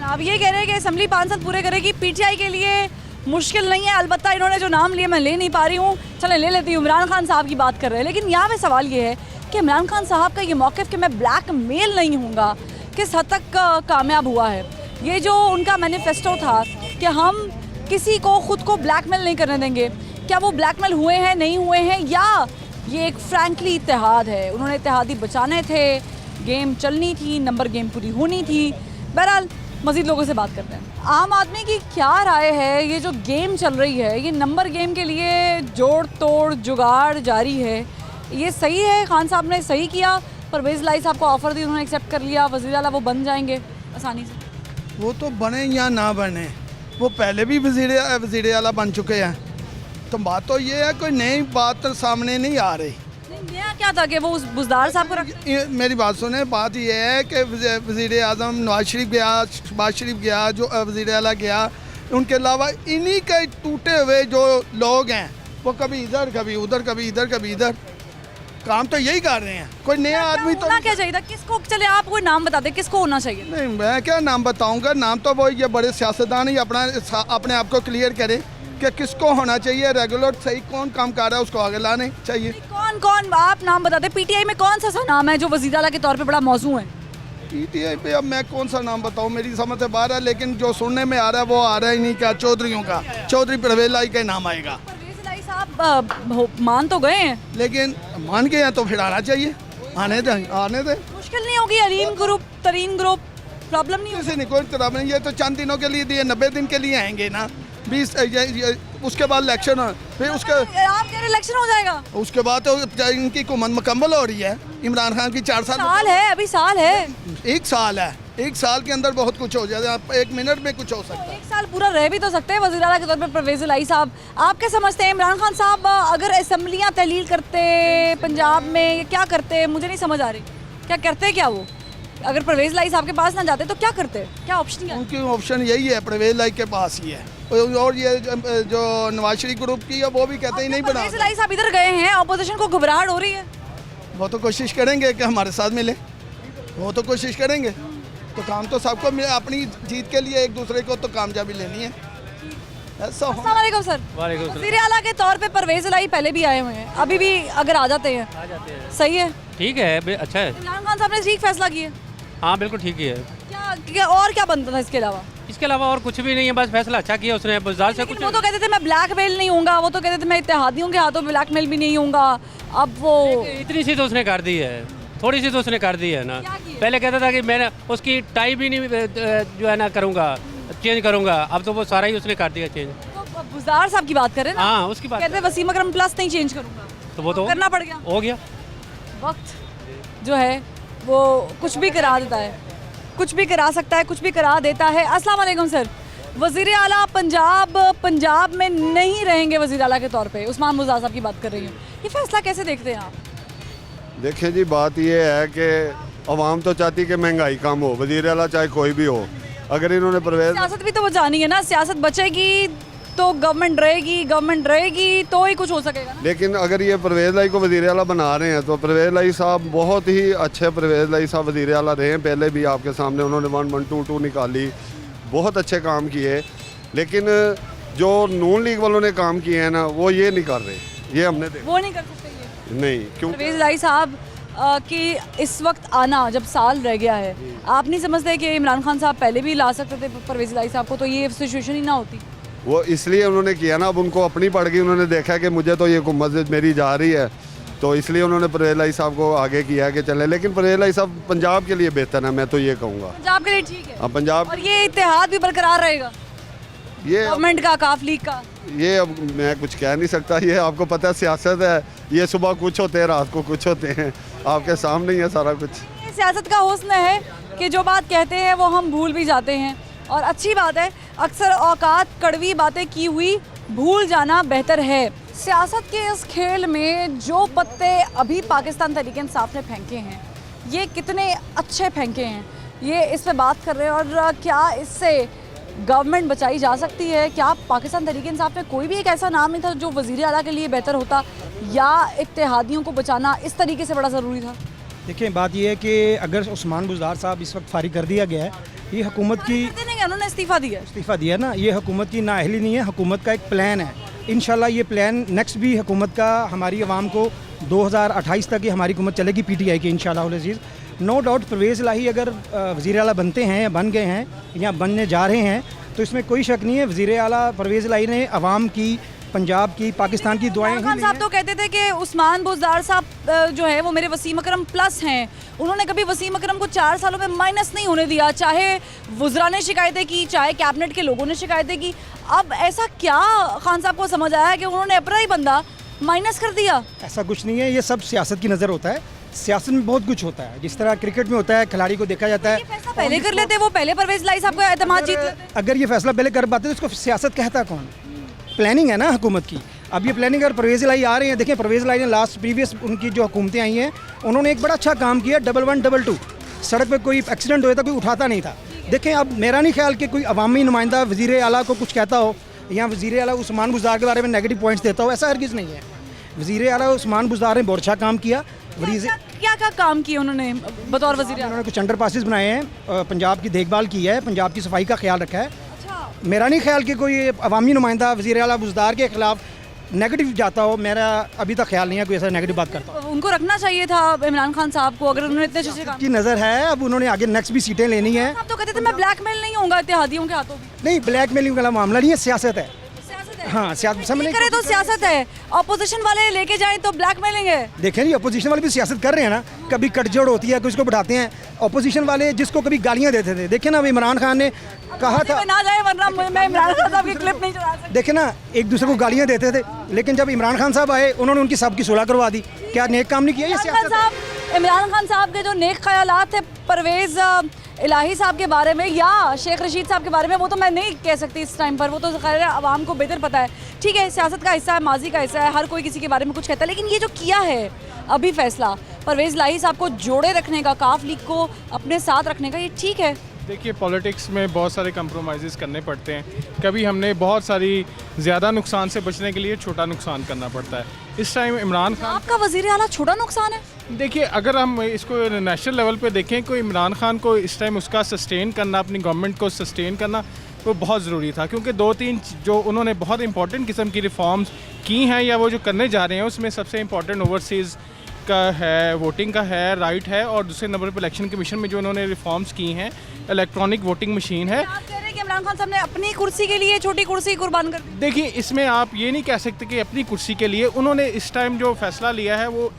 आप ये कह रहे हैं कि असेंबली 5 साल पूरे करेगी, पीटीआई के लिए मुश्किल नहीं है। अलबत्ता इन्होंने जो नाम लिया मैं ले नहीं पा रही हूँ, चले ले लेती हूँ। इमरान खान साहब की बात कर रहे हैं, लेकिन यहाँ पे सवाल ये है कि इमरान खान साहब का ये मौक़िफ़ कि मैं ब्लैकमेल नहीं हूँगा किस हद तक कामयाब हुआ है? ये जो उनका मैनिफेस्टो था कि हम किसी को ख़ुद को ब्लैकमेल नहीं करने देंगे, क्या वो ब्लैकमेल हुए हैं, नहीं हुए हैं, या ये एक फ्रैंकली इत्तेहाद है? उन्होंने इत्तेहादी बचाने थे, गेम चलनी थी, नंबर गेम पूरी होनी थी। बहरहाल मज़ीद लोगों से बात करते हैं। आम आदमी की क्या राय है? ये जो गेम चल रही है, ये नंबर गेम के लिए जोड़ तोड़ जुगाड़ जारी है, ये सही है? खान साहब ने सही किया, परवेज़ लाई साहब को ऑफ़र दी, उन्होंने एक्सेप्ट कर लिया, वज़ीर आला वो बन जाएंगे आसानी से? वो तो बने या ना बने, वो पहले भी वज़ीर आला बन चुके हैं। तो बात तो ये है, कोई नई बात सामने नहीं आ रही। नया क्या था कि वो उस बुज़दार साहब को रख... मेरी बात सुने, बात ये है कि वज़ीर आज़म नवाज शरीफ गया, शहबाज शरीफ गया, जो वज़ीर आला गया, उनके अलावा इन्हीं के टूटे हुए जो लोग हैं वो कभी इधर कभी उधर, कभी इधर कभी इधर, काम तो यही कर रहे हैं। कोई नया आदमी तो क्या चाहिए था? किसको, चले आप कोई नाम बता दें, किसको होना चाहिए? नहीं, मैं क्या नाम बताऊंगा, नाम तो वो ये बड़े सियासतदान ही अपने आप को क्लियर करें कि किसको होना चाहिए। रेगुलर सही कौन काम कर रहा है उसको आगे लाने चाहिए। कौन आप नाम बता दें। पीटीआई में कौन सा नाम है जो वज़ीर आला के तौर पे बड़ा मौजू है? पीटीआई पे अब मैं कौन सा नाम बताऊं, मेरी समझ से बाहर है, लेकिन जो सुनने में आ रहा है वो आ रहा ही नहीं। क्या चौधरीयों का, चौधरी परवेज़ लाई का नाम आएगा। परवेज़ लाई साहब मान तो गए हैं, लेकिन मान गए हैं तो फिर आना चाहिए, आने दे। मुश्किल नहीं होगी? अलीम ग्रुप, तरीन ग्रुप, प्रॉब्लम नहीं किसी नहीं, कोई तरह नहीं। ये तो चंद दिनों के लिए दिए, 90 दिन के लिए आएंगे ना, 20 उसके बाद इलेक्शन, फिर उसके आप कह रहे इलेक्शन हो जाएगा, उसके बाद तो इनकी हुकूमत मुकम्मल हो रही है। इमरान खान की 4 साल है, अभी साल है, 1 साल है, 1 साल के अंदर बहुत कुछ हो जाए, 1 मिनट में कुछ हो सकता है। 1 साल पूरा रह भी तो सकते हैं वज़ीर आला के तौर पर परवेज़ लाई साहब। आप क्या समझते हैं इमरान खान साहब अगर असम्बलियाँ तहलील करते पंजाब में, क्या करते? मुझे नहीं समझ आ रही, क्या करते क्या वो? अगर परवेज़ लाई साहब के पास ना जाते तो क्या करते? क्या ऑप्शन है? उनकी ऑप्शन यही है, परवेज़ लाई के पास ही है। और ये जो नवाज शरीफ ग्रुप की है वो भी कहते ही नहीं बना। परवेज़ लाई साहब इधर गए हैं, ऑपोजिशन को घबराहट हो रही है। वो तो कोशिश करेंगे कि हमारे साथ मिले, वो तो कोशिश करेंगे। तो काम तो सबको अपनी जीत के लिए एक दूसरे को तो कामयाबी लेनी है। अस्सलाम वालेकुम सर। वज़ीर आला के तौर पे परवेज़ लाई पहले भी आए हुए हैं, अभी भी अगर आ जाते हैं सही है, ठीक है, अच्छा है। इमरान खान साहब ने ठीक फैसला किया? हाँ बिल्कुल ठीक ही है। क्या और क्या बनता था इसके अलावा? इसके अलावा और कुछ भी नहीं है, बस फैसला अच्छा किया उसने। बुज़दार से कुछ, वो तो कहते थे मैं ब्लैकमेल नहीं होऊंगा, वो तो कहते थे मैं इत्तेहादियों के हाथों ब्लैकमेल भी नहीं होऊंगा। अब वो इतनी सी तो उसने कर दी है, थोड़ी सी तो उसने कर दी है ना। पहले कहता था कि मैं उसकी टाई भी नहीं जो है ना करूँगा, चेंज करूँगा, अब तो वो सारा ही उसने कर दिया चेंज। तो बुज़दार साहब की बात करें ना, हाँ उसकी बात कहते वसीम अकरम प्लस नहीं चेंज करूँगा, तो वो तो करना पड़ गया। हो गया, वक्त जो है वो कुछ भी करा देता है, कुछ भी करा सकता है, कुछ भी करा देता है। अस्सलाम वालेकुम सर। वज़ीर आला पंजाब में नहीं रहेंगे वज़ीर आला के तौर पे, उस्मान बुज़दार साहब की बात कर रही हूँ, ये फैसला कैसे देखते हैं आप? देखिए जी, बात ये है कि अवाम तो चाहती कि महंगाई कम हो, वज़ीर आला चाहे कोई भी हो। अगर इन्होंने परवेज़, सियासत भी तो बचानी है ना, सियासत बचेगी तो गवर्नमेंट रहेगी तो ही कुछ हो सकेगा ना। लेकिन अगर ये परवेज़ लाई को वज़ीर आला बना रहे हैं तो परवेज़ लाई साहब बहुत ही अच्छे, परवेज़ लाई साहब वज़ीर आला रहे हैं, पहले भी आपके सामने उन्होंने 1-1-2-2 निकाली, बहुत अच्छे काम किए। लेकिन जो नून लीग वालों ने काम किए हैं ना, वो ये नहीं कर रहे, ये हमने देखा। वो नहीं कर सकते ये नहीं, क्यों? परवेज़ लाई साहब कि इस वक्त आना, जब साल रह गया है, आप नहीं समझते कि इमरान खान साहब पहले भी ला सकते थे परवेज़ इलाही साहब को, तो ये सिचुएशन ही ना होती? वो इसलिए उन्होंने किया ना, अब उनको अपनी पड़ गई, उन्होंने देखा कि मुझे तो ये हुकूमत मेरी जा रही है, तो इसलिए उन्होंने परवेज़ इलाही साहब को आगे किया कि चले। लेकिन परवेज़ इलाही साहब पंजाब के लिए बेहतर है, मैं तो ये कहूँगा। पंजाब के लिए ठीक है। अब पंजाब, और ये इत्तेहाद भी बरकरार रहेगा ये गवर्नमेंट का, काफ लीग का? ये अब मैं कुछ कह नहीं सकता, ये आपको पता है सियासत है, ये सुबह कुछ होते हैं रात को कुछ होते हैं, आपके सामने ही है सारा कुछ। ये सियासत का हुस्न है कि जो बात कहते हैं वो हम भूल भी जाते हैं, और अच्छी बात है, अक्सर औकात कड़वी बातें की हुई भूल जाना बेहतर है। सियासत के इस खेल में जो पत्ते अभी पाकिस्तान तहरीक इंसाफ ने फेंके हैं, ये कितने अच्छे फेंके हैं, ये इस पे बात कर रहे हैं। और क्या इससे गवर्नमेंट बचाई जा सकती है? क्या पाकिस्तान तहरीक इंसाफ में कोई भी एक ऐसा नाम नहीं था जो वज़ीर आला के लिए बेहतर होता, या इत्तेहादियों को बचाना इस तरीके से बड़ा ज़रूरी था? देखिए, बात यह है कि अगर उस्मान बुज़दार साहब इस वक्त फारिग कर दिया गया है, ये हुकूमत की उन्होंने इस्तीफ़ा दिया ना, ये हुकूमत की नाअहली नहीं है, हुकूमत का एक प्लान है। इंशाल्लाह ये प्लान नेक्स्ट भी हुकूमत का हमारी आवाम को 2028 तक ही हमारी हुकूमत चलेगी PTI की इंशाल्लाह अज़ीज़। नो डाउट परवेज़ इलाही अगर वज़ीर आला बनते हैं या बन गए हैं या बनने जा रहे हैं, तो इसमें कोई शक नहीं है वज़ीर आला परवेज़ इलाही ने आवाम की, पंजाब की, पाकिस्तान की दुआएं खान साहब तो कहते थे कि उस्मान बुज़दार साहब जो है वो मेरे वसीम अकरम प्लस हैं, उन्होंने कभी वसीम अकरम को 4 सालों में माइनस नहीं होने दिया, चाहे वुज़रा ने शिकायतें की, चाहे कैबिनेट के लोगों ने शिकायतें की। अब ऐसा क्या खान साहब को समझ आया कि उन्होंने अपना ही बंदा माइनस कर दिया? ऐसा कुछ नहीं है, ये सब सियासत की नज़र होता है। सियासत में बहुत कुछ होता है, जिस तरह क्रिकेट में होता है, खिलाड़ी को देखा जाता है। फैसला पहले कर लेते, वो पहले परवेज़ इलाही साहब को एतमाद जीत लेते। अगर ये फैसला पहले कर पाते तो इसको सियासत कहता कौन? प्लानिंग है ना हुकूमत की। अब ये प्लानिंग अगर परवेज़ इलाही आ रहे हैं, देखें परवेज़ इलाही ने लास्ट प्रीवियस उनकी जो हुकूमतें आई हैं, उन्होंने एक बड़ा अच्छा काम किया। 1112 सड़क पे कोई एक्सीडेंट हुआ था, कोई उठाता नहीं था। देखें, अब मेरा नहीं ख्याल कि कोई अवामी नुमाइंदा वज़ीर आला को कुछ कहता हो या वज़ीर आला उस्मान बुज़दार के बारे में नेगेटिव पॉइंट्स देता हो, ऐसा हरगिज़ नहीं है। वज़ीर आला उस्मान बुज़दार ने बहुत अच्छा काम किया। क्या काम किया उन्होंने बतौर वज़ीर आला? उन्होंने कुछ अंडर पासिस बनाए हैं, पंजाब की देखभाल की है, पंजाब की सफाई का ख्याल रखा है। मेरा नहीं ख्याल कि कोई अवामी नुमाइंदा वज़ीर आला बुज़दार के खिलाफ नेगेटिव जाता हो, मेरा अभी तक ख्याल नहीं है कोई ऐसा नेगेटिव बात करता हो। उनको रखना चाहिए था इमरान खान साहब को, अगर उन्होंने इतने अच्छे काम की नज़र है। अब उन्होंने आगे नेक्स्ट भी सीटें लेनी है। आप तो कहते थे मैं ब्लैकमेल नहीं होऊंगा इत्तेहादियों के हाथों। नहीं, ब्लैकमेलिंग वाला मामला नहीं है, सियासत है। हाँ, सियासत करे तो सियासत है, अपोजिशन वाले लेके जाएं तो ब्लैकमेलिंग है। देखें जी, अपोजिशन वाले भी सियासत कर रहे हैं ना, कभी कटजोड़ होती है, किसको बढ़ाते हैं। अपोजिशन वाले जिसको कभी गालियां देते थे, देखे ना, इमरान खान ने कहा था ना जाए वरना मैं इमरान खान साहब की क्लिप नहीं चला सकती। देखे ना, एक दूसरे को गालियां देते थे, लेकिन जब इमरान खान साहब आए उन्होंने उनकी सबकी सुलह करवा दी। क्या नेक काम नहीं किया ये सियासत है? इमरान खान साहब के जो नेक ख्यालात थे परवेज़ इलाही साहब के बारे में या शेख रशीद साहब के बारे में, वो तो मैं नहीं कह सकती इस टाइम पर, वो तो खैर आवाम को बेहतर पता है। ठीक है, सियासत का हिस्सा है, माजी का हिस्सा है, हर कोई किसी के बारे में कुछ कहता है, लेकिन ये जो किया है अभी फैसला परवेज़ इलाही साहब को जोड़े रखने का, काफ लीग को अपने साथ रखने का, ये ठीक है? देखिए, पॉलिटिक्स में बहुत सारे कंप्रोमाइज़ करने पड़ते हैं। कभी हमने बहुत सारी ज़्यादा नुकसान से बचने के लिए छोटा नुकसान करना पड़ता है। इस टाइम इमरान खान आपका वज़ीर आला छोटा नुकसान है? देखिए, अगर हम इसको नेशनल लेवल पे देखें, को इमरान खान को इस टाइम उसका सस्टेन करना, अपनी गवर्नमेंट को सस्टेन करना वो बहुत ज़रूरी था, क्योंकि 2-3 जो उन्होंने बहुत इंपॉर्टेंट किस्म की रिफॉर्म्स की हैं या वो जो करने जा रहे हैं, उसमें सबसे इंपॉर्टेंट ओवरसीज़ का है, वोटिंग का है, राइट है, और दूसरे नंबर पर इलेक्शन कमीशन में जो उन्होंने रिफॉर्म्स की हैं, इलेक्ट्रॉनिक वोटिंग मशीन है। आप कह रहे हैं कि इमरान खान साहब ने अपनी कुर्सी के लिए छोटी कुर्सी कुर्बान कर दी? देखिए, इसमें आप ये नहीं कह सकते कि अपनी कुर्सी के लिए, उन्होंने इस टाइम जो फैसला लिया है वो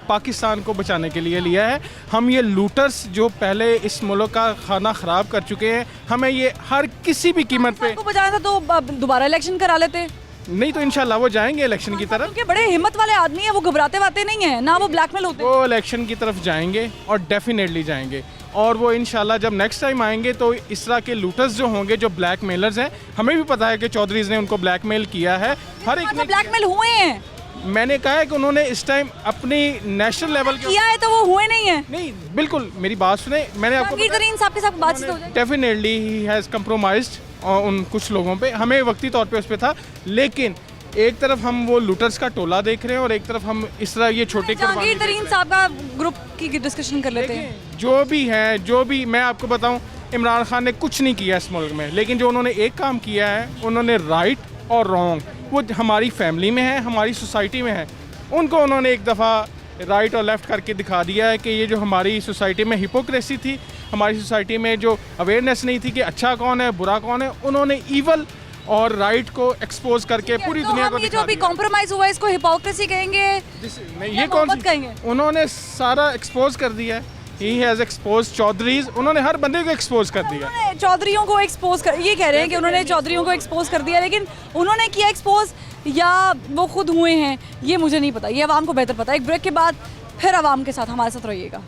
पाकिस्तान को बचाने के लिए लिया है। हम ये लूटर्स जो पहले इस मुल्क का खाना ख़राब कर चुके हैं, हमें ये हर किसी भी कीमत पे बचाना था, तो दोबारा इलेक्शन करा लेते। नहीं तो इंशाल्लाह वो जाएंगे इलेक्शन की तरफ। क्योंकि बड़े हिम्मत वाले आदमी हैं, वो घबराते बातें नहीं है ना, वो ब्लैकमेल होते। वो इलेक्शन की तरफ जाएंगे और डेफिनेटली जाएंगे, और वो इंशाल्लाह जब नेक्स्ट टाइम आएंगे तो इस तरह के लूटर्स जो होंगे, जो ब्लैकमेलर्स हैं, हमें भी पता है कि चौधरीज़ ने उनको ब्लैकमेल किया है, हर एक ने ब्लैकमेल हुए हैं। मैंने कहा है कि उन्होंने इस टाइम अपनी नेशनल लेवल किया है तो वो हुए नहीं है। नहीं, बिल्कुल मेरी बात सुने, मैंने आपको साहब के साथ बातचीत हो जाए। डेफिनेटली ही हैज़ कम्प्रोमाइज्ड उन कुछ लोगों पे, हमें वक्ती तौर पे उस पर था, लेकिन एक तरफ हम वो लूटर्स का टोला देख रहे हैं और एक तरफ हम इस तरह ये छोटे जहांगीर तरीन साहब का ग्रुप की डिस्कशन कर लेते हैं। जो भी है, जो भी मैं आपको बताऊं, इमरान खान ने कुछ नहीं किया इस मुल्क में, लेकिन जो उन्होंने एक काम किया है, उन्होंने राइट और रॉन्ग, वो हमारी फैमिली में है, हमारी सोसाइटी में है, उनको उन्होंने एक दफ़ा राइट और लेफ़्ट करके दिखा दिया है कि ये जो हमारी सोसाइटी में हिपोक्रेसी थी, हमारी सोसाइटी में जो अवेयरनेस नहीं थी कि अच्छा कौन है बुरा कौन है, उन्होंने ईवल और राइट को एक्सपोज करके पूरी दुनिया को ये जो दिखा अभी दिया। कॉम्प्रोमाइज हुआ है इसको हिपोक्रेसी कहेंगे? नहीं, या ये कौन मोहब्बत कहेंगे? उन्होंने सारा एक्सपोज कर दिया है। ही हैज़ एक्सपोज चौधरीज, उन्होंने हर बंदे को एक्सपोज कर दिया। उन्होंने चौधरियों को एक्सपोज कर, ये कह रहे हैं कि उन्होंने चौधरियों को एक्सपोज कर दिया, लेकिन उन्होंने किया एक्सपोज या वो खुद हुए हैं ये मुझे नहीं पता, ये आवाम को बेहतर पता है। एक ब्रेक के बाद फिर आवाम के साथ हमारे साथ रहिएगा।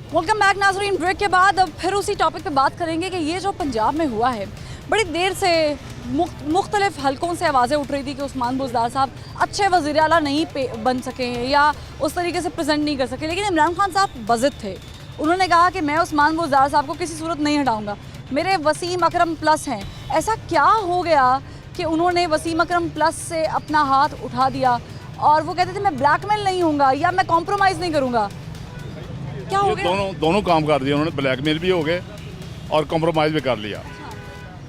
वेलकम बैक नाज़रीन। ब्रेक के बाद अब फिर उसी टॉपिक पे बात करेंगे कि ये जो पंजाब में हुआ है, बड़ी देर से मुख्तलिफ हलकों से आवाज़ें उठ रही थी कि उस्मान बुज़दार साहब अच्छे वज़ीर आला नहीं बन सके हैं या उस तरीके से प्रेजेंट नहीं कर सके, लेकिन इमरान खान साहब बज़िद थे। उन्होंने कहा कि मैं उस्मान बुज़दार साहब को किसी सूरत नहीं हटाऊँगा, मेरे वसीम अकरम प्लस हैं। ऐसा क्या हो गया कि उन्होंने वसीम अकरम प्लस से अपना हाथ उठा दिया और वो कहते थे मैं ब्लैकमेल नहीं हूँगा या मैं कॉम्प्रोमाइज़ नहीं करूँगा? क्या हो गया? दोनों काम कर दिए उन्होंने, ब्लैकमेल भी हो गए और कॉम्प्रोमाइज़ भी कर लिया।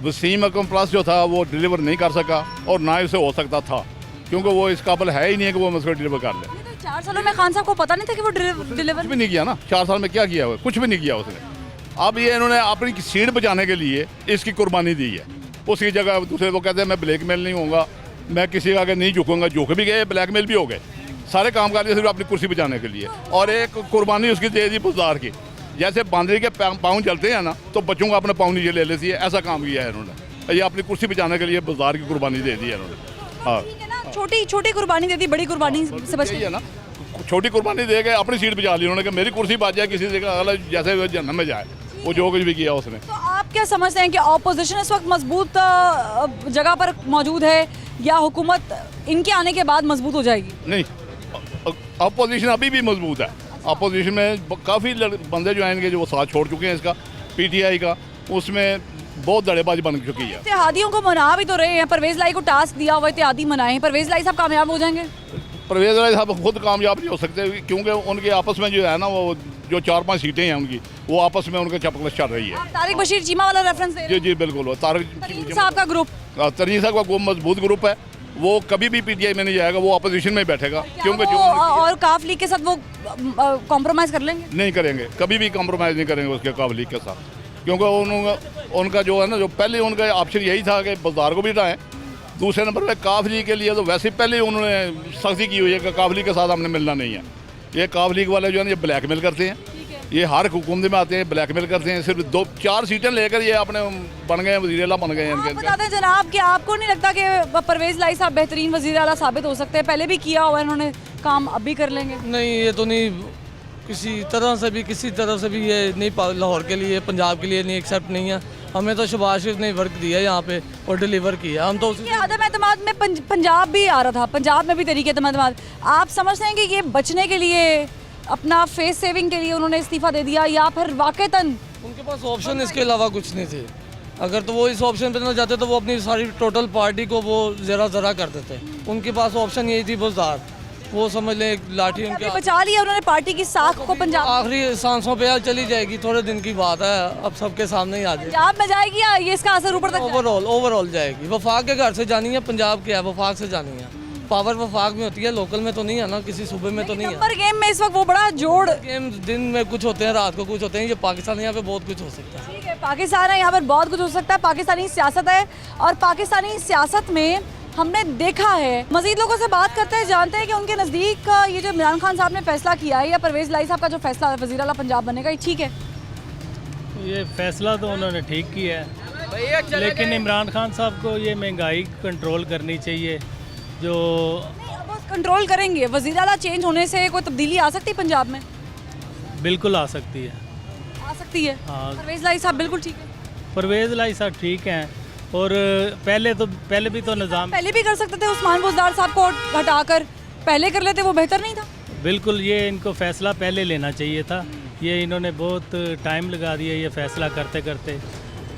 वसीम अकरम प्लस जो था वो डिलीवर नहीं कर सका और ना ही उसे हो सकता था, क्योंकि वो इस काबिल है ही नहीं है कि वो उसको डिलीवर कर ले। 4 सालों में खान साहब को पता नहीं था कि वो डिलीवर कुछ भी नहीं किया ना, 4 साल में क्या किया हुआ, कुछ भी नहीं किया उसने। अब ये इन्होंने अपनी सीट बचाने के लिए इसकी कुर्बानी दी है। उसकी जगह दूसरे को कहते हैं मैं ब्लैकमेल नहीं होऊंगा, मैं किसी के आगे नहीं झुकूंगा, झुक भी गए, ब्लैकमेल भी हो गए, सारे काम कर लिए सिर्फ अपनी कुर्सी बचाने के लिए। और एक कुर्बानी उसकी दे दी बुज़दार की, जैसे बांदरी के पाँव चलते हैं ना तो बच्चों का अपने पाँव नीचे ले लेती है, ऐसा काम किया है इन्होंने। ये अपनी कुर्सी बचाने के लिए बुज़दार की कुर्बानी दे दी है इन्होंने। हाँ, छोटी कुर्बानी दे दी, बड़ी कुर्बानी से बच है ना, छोटी कुर्बानी दे के अपनी सीट बचा ली उन्होंने कि मेरी कुर्सी बच जाए, किसी जगह जैसे वो जन्नत में जाए, वो जो कुछ भी किया उसने। तो आप क्या समझते हैं कि ऑपोजिशन इस वक्त मजबूत जगह पर मौजूद है या हुकूमत इनके आने के बाद मजबूत हो जाएगी? नहीं, अपोजिशन अभी भी मजबूत है। अपोजिशन में काफ़ी बंदे जो आएंगे जो वो साथ छोड़ चुके हैं इसका, पीटीआई का, उसमें बहुत दड़ेबाजी बन चुकी है। इत्तेहादियों को मना भी तो रहे हैं, परवेज़ लाई को टास्क दिया हुआ इत्तेहादी मनाए, परवेज़ लाई साहब कामयाब हो जाएंगे? परवेज़ लाई साहब खुद कामयाब नहीं हो सकते, क्योंकि उनके आपस में जो है ना वो जो 4-5 सीटें हैं उनकी, वो आपस में उनके चपकल चल रही है। तारिक बशीर चीमा वाला रेफरेंस दे रहे हैं? जी बिल्कुल, तारिक साहब का ग्रुप, तरीन साहब का मजबूत ग्रुप है, वो कभी भी पीटीआई में नहीं जाएगा, वो अपोजिशन में बैठेगा। क्योंकि जो और काफ लीग के साथ वो कॉम्प्रोमाइज़ कर लेंगे? नहीं करेंगे, कभी भी कॉम्प्रोमाइज़ नहीं करेंगे उसके काफ लीग के साथ, क्योंकि उनका जो है ना, जो पहले उनका ऑप्शन यही था कि बुज़दार को भी हटाएं। दूसरे नंबर पे काफ लीग के लिए तो वैसे पहले उन्होंने सख्ती की हुई है कि काफ लीग के साथ हमने मिलना नहीं है। ये काफ लीग वाले जो है ना, ये ब्लैकमेल करते हैं, ये हर हुकूमत में आते हैं, ब्लैकमेल करते हैं, सिर्फ 2-4 सीटें लेकर ये अपने बन गए, वज़ीर आला बन गए हैं। बताते हैं जनाब कि आपको नहीं लगता कि परवेज़ लाई साहब बेहतरीन वज़ीर आला साबित हो सकते हैं? पहले भी किया हुआ है इन्होंने काम, अब भी कर लेंगे? नहीं, ये तो नहीं, किसी तरह से भी ये नहीं, लाहौर के लिए, पंजाब के लिए नहीं, एक्सेप्ट नहीं है। हमें तो शहबाज शरीफ ने वर्क दिया यहाँ पे और डिलीवर किया। हम तो आदम एतमाद में पंजाब भी आ रहा था, पंजाब में भी तरीके एतमाद। आप समझते हैं कि ये बचने के लिए, अपना फेस सेविंग के लिए उन्होंने इस्तीफ़ा दे दिया, या फिर वाक़तन उनके पास ऑप्शन इसके अलावा कुछ नहीं थे? अगर तो वो इस ऑप्शन पे ना जाते तो वो अपनी सारी टोटल पार्टी को वो ज़रा कर देते। उनके पास ऑप्शन यही थी बुज़दार, वो समझ लें लाठी उनके बचा लिया उन्होंने पार्टी की साख को। पंजाब आखिरी सांसों पे यार चली जाएगी, थोड़े दिन की बात है, अब सबके सामने ही आ जाएगी। पंजाब में जाएगी या ये इसका असर ऊपर तक? ओवरऑल जाएगी। वफाक के घर से जानी है, पंजाब के है, वफाक से जानी है। पावर वफाक में होती है, लोकल में तो नहीं है ना, किसी सूबे में तो नहीं है। नंबर गेम में इस वक्त वो बड़ा जोड़, गेम दिन में कुछ होते हैं, रात को कुछ होते हैं। ये पाकिस्तान, यहाँ पे बहुत कुछ हो सकता है। ठीक है, पाकिस्तान है, यहाँ पर बहुत कुछ हो सकता है। पाकिस्तानी सियासत है और पाकिस्तानी सियासत में हमने देखा है। मजीद लोगों से बात करते हैं, जानते हैं कि उनके नज़दीक ये जो इमरान खान साहब ने फैसला किया है या परवेज़ लाई साहब का जो फैसला है वज़ीर आला पंजाब बनने का, ये ठीक है? ये फैसला तो उन्होंने ठीक किया है, लेकिन इमरान खान साहब को ये महंगाई कंट्रोल करनी चाहिए। जो कंट्रोल करेंगे, वज़ीर आला चेंज होने से कोई तब्दीली आ सकती है पंजाब में? बिल्कुल आ सकती है, हाँ। परवेज़ लाई साहब बिल्कुल ठीक है? परवेज़ लाई साहब ठीक हैं, और पहले भी तो निज़ाम पहले भी कर सकते थे, उस्मान बुज़दार साहब को हटाकर पहले कर लेते, वो बेहतर नहीं था? बिल्कुल, ये इनको फैसला पहले लेना चाहिए था। ये इन्होंने बहुत टाइम लगा दिया ये फैसला करते करते,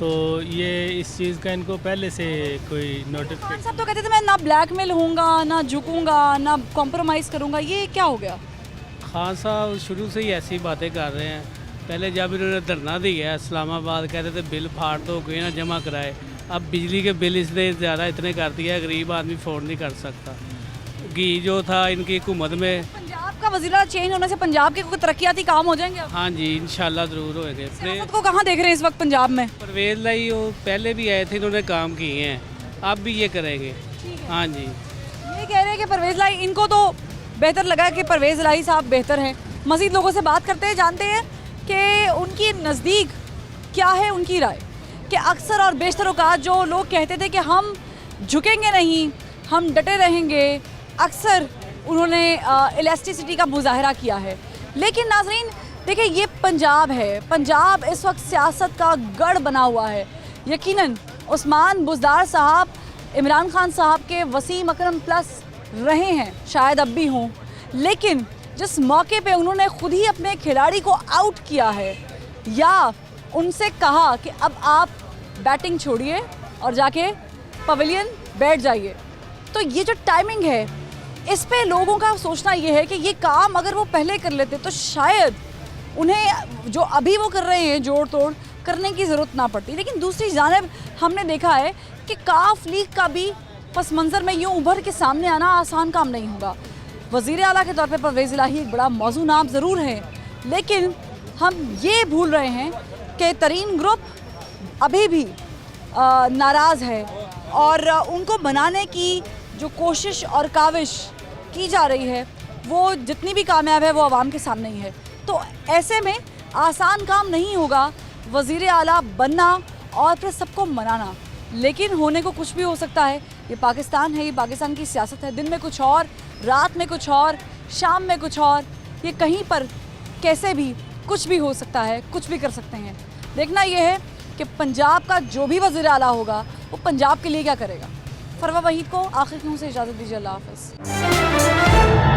तो ये इस चीज़ का इनको पहले से कोई नोटिफिकेशन। सब तो कहते थे मैं ना ब्लैकमेल होऊंगा, ना झुकूंगा, ना कॉम्प्रोमाइज़ करूंगा, ये क्या हो गया? खान साहब शुरू से ही ऐसी बातें कर रहे हैं। पहले जब इन्होंने धरना दिया इस्लामाबाद, कहते थे बिल फाड़ दो, कोई ना जमा कराए। अब बिजली के बिल इसने ज़्यादा इतने कर दिया है, गरीब आदमी अफोर्ड नहीं कर सकता। घी जो था इनकी हुकूमत में। पंजाब का वज़ीर चेंज होने से पंजाब के कोई तरक्याती काम हो जाएंगे? हाँ जी, इंशाल्लाह ज़रूर होंगे। सियासत को कहाँ देख रहे हैं इस वक्त पंजाब में? परवेज़ लाई वो पहले भी आए थे, इन्होंने काम किए हैं, अब भी ये करेंगे। हाँ जी, ये कह रहे हैं कि परवेज़ लाई, इनको तो बेहतर लगा कि परवेज़ लाई साहब बेहतर हैं। मज़ीद लोगों से बात करते हैं, जानते हैं कि उनकी नज़दीक क्या है उनकी राय, कि अक्सर और बेशतर औकात जो लोग कहते थे कि हम झुकेंगे नहीं, हम डटे रहेंगे, अक्सर उन्होंने इलास्टिसिटी का मुजाहरा किया है। लेकिन नाज़रीन देखिए, ये पंजाब है, पंजाब इस वक्त सियासत का गढ़ बना हुआ है। यकीनन उस्मान बुज़दार साहब इमरान खान साहब के वसीम अकरम प्लस रहे हैं, शायद अब भी हों, लेकिन जिस मौके पे उन्होंने खुद ही अपने खिलाड़ी को आउट किया है या उनसे कहा कि अब आप बैटिंग छोड़िए और जाके पवेलियन बैठ जाइए, तो ये जो टाइमिंग है इस पे लोगों का सोचना ये है कि ये काम अगर वो पहले कर लेते तो शायद उन्हें जो अभी वो कर रहे हैं जोड़ तोड़ करने की ज़रूरत ना पड़ती। लेकिन दूसरी जानिब हमने देखा है कि काफ लीग का भी पस मंज़र में यूँ उभर के सामने आना आसान काम नहीं होगा। वज़ीर आला के तौर पे परवेज़ इलाही एक बड़ा मौजू नाम ज़रूर है, लेकिन हम ये भूल रहे हैं कि तरीन ग्रुप अभी भी नाराज़ है और उनको बनाने की जो कोशिश और काविश की जा रही है वो जितनी भी कामयाब है वो आवाम के सामने ही है। तो ऐसे में आसान काम नहीं होगा वज़ीर आला बनना और फिर सबको मनाना, लेकिन होने को कुछ भी हो सकता है। ये पाकिस्तान है, ये पाकिस्तान की सियासत है। दिन में कुछ और, रात में कुछ और, शाम में कुछ और, ये कहीं पर कैसे भी कुछ भी हो सकता है, कुछ भी कर सकते हैं। देखना ये है कि पंजाब का जो भी वज़ीर आला होगा वो पंजाब के लिए क्या करेगा। फरवा वहीद को आखिर क्यों से इजाज़त दीजिए। अल्लाह हाफ़िज़।